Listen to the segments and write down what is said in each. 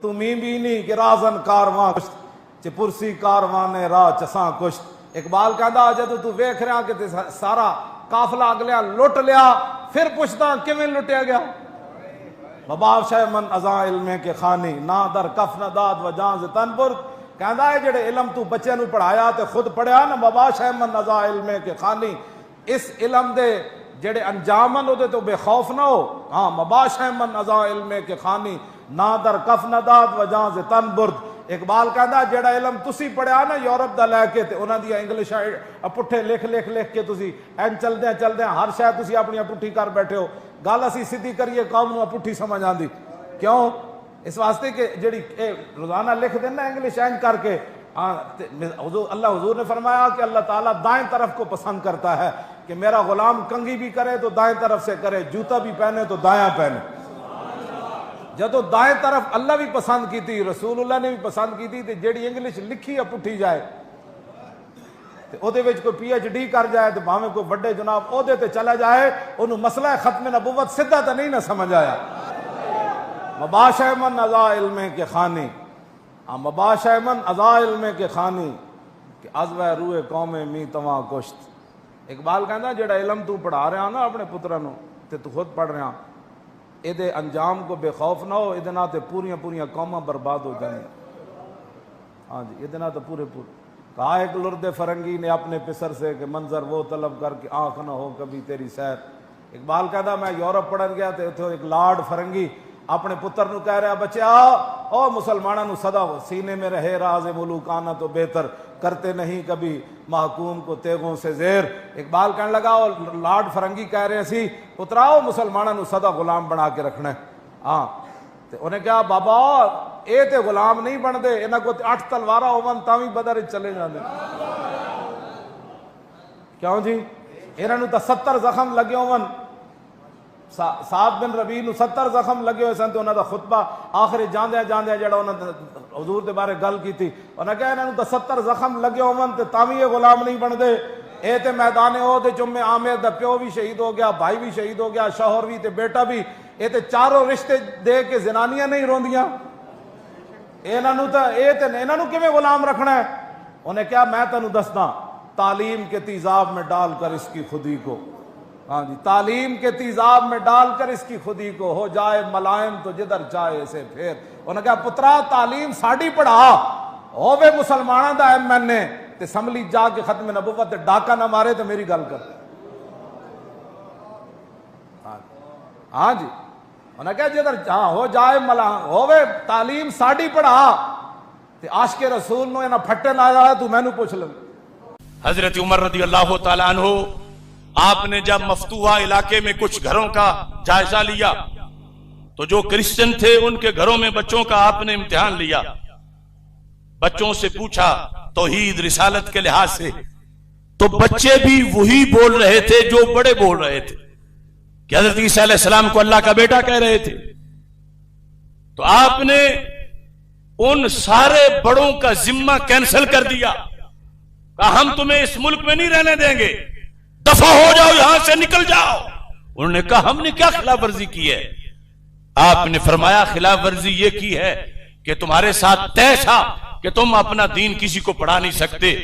تمہیں بھی نہیں کہ رازن کارواں کشت چ پرسی کارواں نے راہ چساں کشت۔ اقبال کہندا جدو تو ویکھ رہا کہ سارا قافلہ اگلیاں لٹ لیا پھر پوچھتا کیویں لٹیا گیا۔ بباب شہ من ازاں علم کے خانی نہ در کف نہ داد و جان ز تن برد۔ کہندا ہے جڑے علم تو بچے نو پڑھایا تے خود پڑھیا نا، ببا شہ من ازاں علم کے خانی، اس علم دے جڑے انجامن او دے تو بے خوف نہ ہو۔ ہاں مباش ہے من ازاں علم کے خانی نہ در کف نہ داد و جان ز تن برد۔ اقبال کہندا جڑا علم تسی پڑھیا نا یورپ دا لے کے تے انہاں دی انگلش پٹھے لکھ کے تسی این چلدے ہر شے تسی اپنی پٹھی کر بیٹھے ہو۔ گل اسی سیدھی کریے قوم نو پٹھی سمجھ آندی کیوں؟ اس واسطے کہ جڑی روزانہ لکھ دین نا انگلش این کر کے، اللہ حضور نے فرمایا کہ اللہ تعالیٰ دائیں طرف کو پسند کرتا ہے کہ میرا غلام کنگھی بھی کرے تو دائیں طرف سے کرے، جوتا بھی پہنے تو دایاں پہنے۔ جدو دائیں طرف اللہ بھی پسند کی تھی، رسول اللہ نے بھی پسند کی تھی، جیڑی انگلش لکھی ہے پٹھی جائے او دے وچ کوئی پی ایچ ڈی کر جائے تو بھاویں کوئی بڑے جناب عہدے تے چلا جائے انہوں مسئلہ ختم نبوت سدھا تو نہیں نہ سمجھ آیا۔ مباش من ازا علم کے خانی، مباش من ازا علم کے خانی کہ ازوہ روئے قوم می تواں کشت۔ اقبال کہندا جڑا علم تو پڑھا رہا نا اپنے پتراں نو تے تو خود پڑھ رہا، اے دے انجام کو بے خوف نہ ہو، اے نہ تے پوریاں قوماں برباد ہو جائیں۔ ہاں جی، اے نہ تو پورے کہا ایک لرد فرنگی نے اپنے پسر سے کہ منظر وہ طلب کر کے آنکھ نہ ہو کبھی تیری سیر۔ اقبال کہتا میں یورپ پڑھن گیا تو ایک لارڈ فرنگی اپنے پتر نو کہہ رہا بچے او مسلمانوں نو صدا ہو، سینے میں رہے راز ملوکانہ تو بہتر، کرتے نہیں کبھی محکوم کو تیغوں سے زیر۔ اقبال کہنے لگا او لارڈ فرنگی کہہ رہے سی پتراؤ مسلمانوں نو صدا غلام بنا کے رکھنا ہے۔ ہاں تے انہیں کہا بابا اے تے غلام نہیں بن دے، انہاں کو 8 تلوارا ہوون تاں وی بدر چلے جاندے۔ کیوں جی؟ انہاں نو تاں 70 زخم لگے ہون، سعد بن ربیع نو 70 زخم لگے ہوئے سن تے انہاں دا خطبہ آخر جاندے جڑا انہاں حضور دے بارے گل کیتی، انہاں کہا انہاں نو تاں 70 زخم لگے ہون تے تاں وی یہ غلام نہیں بن دے۔ اے تے میدان احد وچ عامر دا پیو بھی شہید ہو گیا، بھائی بھی شہید ہو گیا، شوہر بھی تے بیٹا بھی، اے تے چاروں رشتے دے کے زنانیاں نہیں روندیاں، انہاں نو کیویں غلام رکھنا ہے؟ انہیں کہا میں تینوں دسدا تعلیم کے تیزاب میں ڈال کر اس کی خودی کو، ہاں جی تعلیم کے تیزاب میں ڈال کر اس کی خودی کو، ہو جائے ملائم تو جدھر چاہے اسے پھیر۔ انہیں کہا پترا تعلیم ساڑی پڑھا، ہووے مسلمانوں دا ایم این اے تے اسمبلی جا کے ختم نبوت تے ڈاکہ نہ مارے تو میری گل کر۔ ہاں جی انہیں کہا جدھر ہو جائے ہووے تعلیم ساڑی پڑھا تے عاشق رسول نو انہاں پھٹے نہ آیا تو میں نو پوچھ لوں۔ حضرت عمر رضی اللہ تعالیٰ عنہ آپ نے جب مفتوحہ علاقے میں کچھ گھروں کا جائزہ لیا تو جو کرسچن تھے ان کے گھروں میں بچوں کا آپ نے امتحان لیا، بچوں سے پوچھا توحید رسالت کے لحاظ سے، تو بچے بھی وہی بول رہے تھے جو بڑے بول رہے تھے کہ حضرت عیسیٰ علیہ السلام کو اللہ کا بیٹا کہہ رہے تھے۔ تو آپ نے ان سارے بڑوں کا ذمہ کینسل کر دیا، کہا ہم تمہیں اس ملک میں نہیں رہنے دیں گے، دفع ہو جاؤ یہاں سے نکل جاؤ۔ انہوں نے کہا ہم نے کیا خلاف ورزی کی ہے؟ آپ نے فرمایا خلاف ورزی یہ کی ہے کہ تمہارے ساتھ طے تھا کہ تم اپنا دین کسی کو پڑھا نہیں سکتے،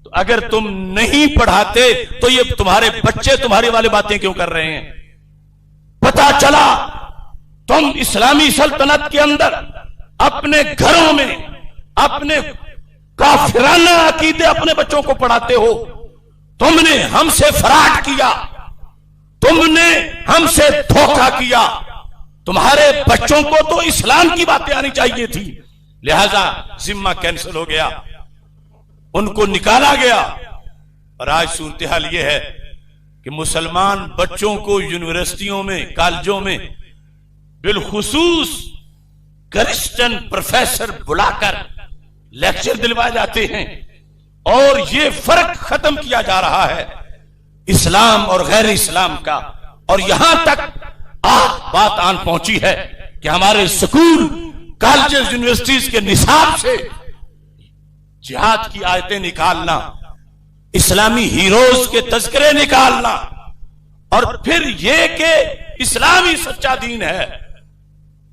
تو اگر تم نہیں پڑھاتے تو یہ تمہارے بچے تمہاری والی باتیں کیوں کر رہے ہیں؟ پتا چلا تم اسلامی سلطنت کے اندر اپنے گھروں میں اپنے کافرانہ عقیدے اپنے بچوں کو پڑھاتے ہو، تم نے ہم سے فراڈ کیا، تم نے ہم سے دھوکہ کیا، تمہارے بچوں کو تو اسلام کی باتیں آنی چاہیے تھی، لہذا ذمہ کینسل ہو گیا، ان کو نکالا گیا۔ اور آج صورتحال یہ ہے کہ مسلمان بچوں کو یونیورسٹیوں میں کالجوں میں بالخصوص کرسچن پروفیسر بلا کر لیکچر دلوائے جاتے ہیں، اور یہ فرق ختم کیا جا رہا ہے اسلام اور غیر اسلام کا، اور یہاں تک بات آن پہنچی ہے کہ ہمارے سکول کالجز یونیورسٹیز کے نصاب سے جہاد کی آیتیں نکالنا، اسلامی ہیروز کے تذکرے نکالنا، اور پھر یہ کہ اسلامی سچا دین ہے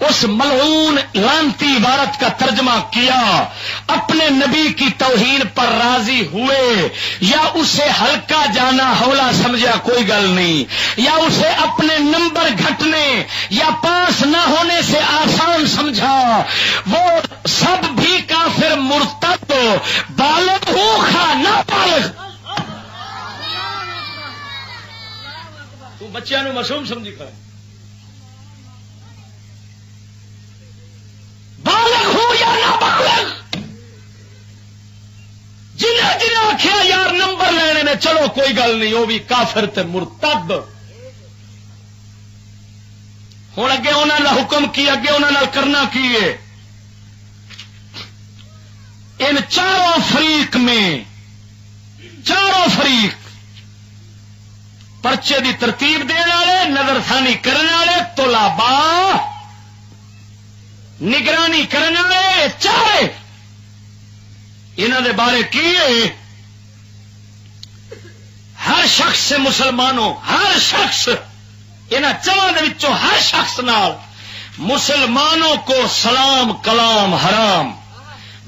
اس ملعون لعنتی عبارت کا ترجمہ کیا، اپنے نبی کی توہین پر راضی ہوئے، یا اسے ہلکا جانا ہولا سمجھا کوئی گل نہیں، یا اسے اپنے نمبر گھٹنے یا پاس نہ ہونے سے آسان سمجھا، وہ سب بھی کافر مرتد بالغ ہو خا نہ بالغ. تو بچیاں نو معصوم سمجھی کر بالغ ہو یا نہ بالغ، جنہیں جنہیں آخیا یار نمبر لینے نے چلو کوئی گل نہیں، وہ بھی کافر تے مرتد. ہوں اگے انہوں نے حکم کی، اگے انہوں نے کرنا کی ہے، ان چاروں فریق میں چاروں فریق پرچے دی ترتیب دینے والے، نظر ثانی کرنے والے، طلباء نگرانی کرنے والے، چارے انہوں نے بارے کیے. ہر شخص سے مسلمانوں، ہر شخص انہوں چواں دے وچوں ہر شخص نال مسلمانوں کو سلام کلام حرام،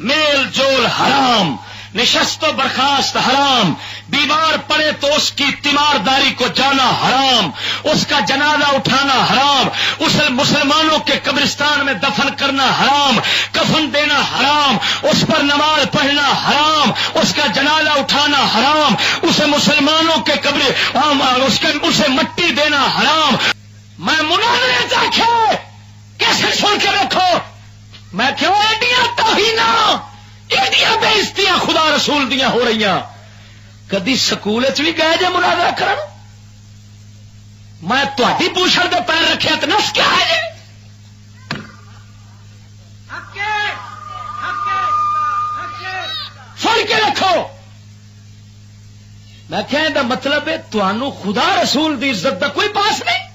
میل جول حرام، نشست و برخاست حرام، بیمار پڑے تو اس کی تیمارداری کو جانا حرام، اس کا جنازہ اٹھانا حرام، اسے مسلمانوں کے قبرستان میں دفن کرنا حرام، کفن دینا حرام، اس پر نماز پڑھنا حرام، اس کا جنازہ اٹھانا حرام، اسے مسلمانوں کے اسے مٹی دینا حرام. میں مناظرے دیکھے کیسے سن کے دیکھو، میں کیوں ایڈیاں توہیناں ایڈیاں بےعزتیاں خدا رسول دیاں ہو رہی ہیں. کدی سکول بھی گئے جے مناظرہ کرن؟ میں تہاڈی پوچھڑ دے پیر رکھے تو نس کیا ہے جی؟ سن کے رکھو. میں کہنے دا مطلب ہے تمہوں خدا رسول دی عزت دا کوئی پاس نہیں.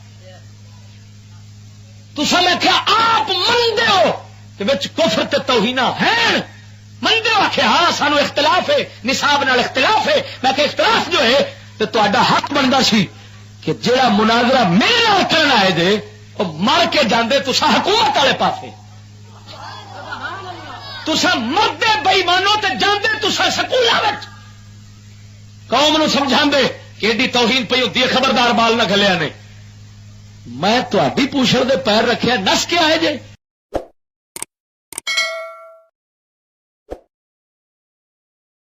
تسا میں کیا آپ مندے ہو کہ بچ کفر تے توہیناں ہیں؟ مندے ہو کہ ہاں سانو اختلاف ہے، نصاب نال اختلاف ہے. میں کہ اختلاف جو ہے تو تہاڈا حق بندا سی کہ جڑا مناظرہ میرے نال کرنا ہے جے وہ مر کے جاندے تسا حکومت والے پاسے، تسا مردے بےایمانوں تے جاندے تسا سکولاں وچ قوم نو سمجھاندے کہ ایڈی توہین پئی ہوندی ہے، خبردار بال نہ گھلیا نے. میں تہاڈی پوچھڑ دے پیر رکھیا نس کے آئے جے